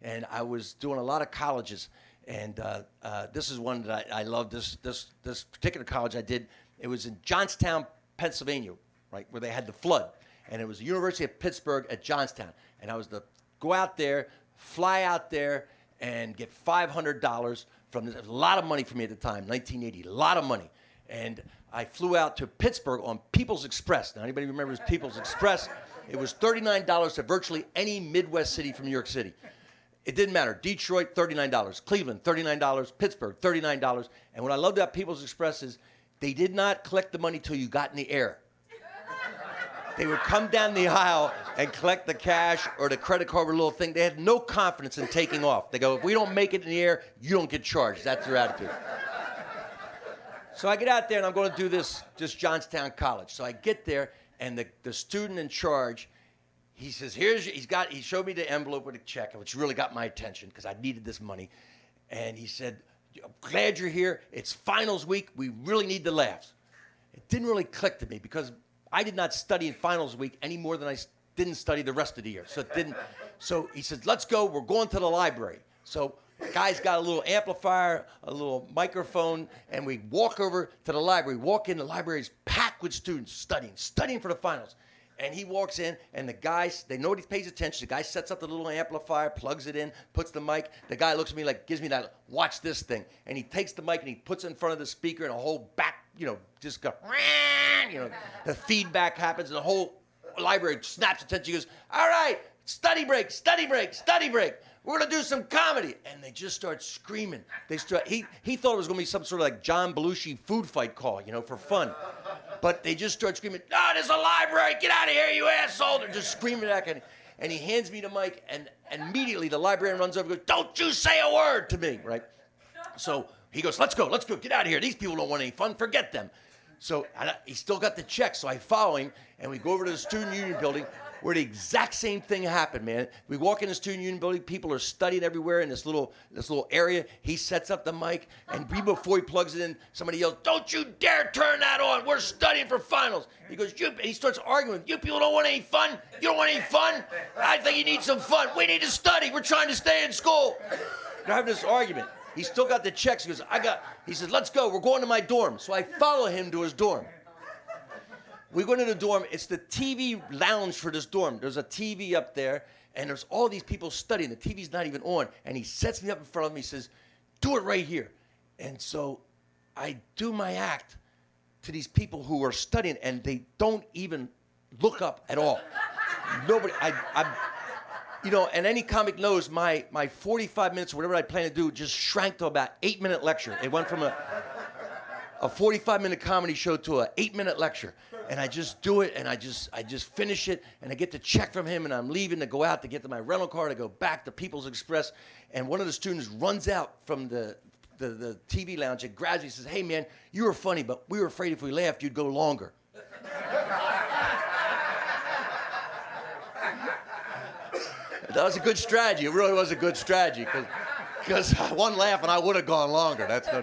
and I was doing a lot of colleges. And this is one that I love. This particular college I did. It was in Johnstown, Pennsylvania, right, where they had the flood. And it was the University of Pittsburgh at Johnstown. And I was to go out there, fly out there, and get $500 from this. It was a lot of money for me at the time, 1980, a lot of money. And I flew out to Pittsburgh on People's Express. Now, anybody remembers People's Express? It was $39 to virtually any Midwest city from New York City. It didn't matter. Detroit, $39. Cleveland, $39. Pittsburgh, $39. And what I loved about People's Express is they did not collect the money till you got in the air. They would come down the aisle and collect the cash or the credit card with a little thing. They had no confidence in taking off. They go, if we don't make it in the air, you don't get charged. That's their attitude. So I get out there and I'm going to do this Johnstown College. So I get there and the student in charge, he says, he showed me the envelope with a check, which really got my attention because I needed this money. And he said, I'm glad you're here. It's finals week. We really need the laughs. It didn't really click to me because I did not study in finals week any more than I didn't study the rest of the year. So it didn't. So he says, let's go. We're going to the library. So the guy's got a little amplifier, a little microphone, and we walk over to the library. Walk in, the library's packed with students studying for the finals. And he walks in, and the guys, they know he pays attention. The guy sets up the little amplifier, plugs it in, puts the mic. The guy looks at me like, gives me that, watch this thing. And he takes the mic and he puts it in front of the speaker, and a whole back, just go, the feedback happens, and the whole library snaps attention. He goes, all right, study break, study break, study break. We're going to do some comedy. And they just start screaming. He thought it was going to be some sort of like John Belushi food fight call, for fun. But they just start screaming, no, there's a library. Get out of here, you asshole. They're just screaming at me. And he hands me the mic, and immediately the librarian runs over and goes, don't you say a word to me, right? So he goes, let's go, get out of here. These people don't want any fun. Forget them. So he still got the check, so I follow him, and we go over to the student union building where the exact same thing happened, man. We walk in the student union building, people are studying everywhere in this little area. He sets up the mic, and before he plugs it in, somebody yells, don't you dare turn that on. We're studying for finals. He goes, and he starts arguing. You people don't want any fun? You don't want any fun? I think you need some fun. We need to study. We're trying to stay in school. They're having this argument. He's still got the checks. He goes, he says, let's go. We're going to my dorm. So I follow him to his dorm. We go into the dorm. It's the TV lounge for this dorm. There's a TV up there, and there's all these people studying. The TV's not even on. And he sets me up in front of him. He says, do it right here. And so I do my act to these people who are studying, and they don't even look up at all. Nobody. And any comic knows my 45 minutes or whatever I plan to do just shrank to about 8-minute lecture. It went from a 45-minute comedy show to an 8-minute lecture. And I just do it, and I just finish it, and I get the check from him, and I'm leaving to go out to get to my rental car to go back to People's Express. And one of the students runs out from the TV lounge and grabs me and says, hey, man, you were funny, but we were afraid if we laughed, you'd go longer. That was a good strategy. It really was a good strategy because one laugh and I would have gone longer. That's no.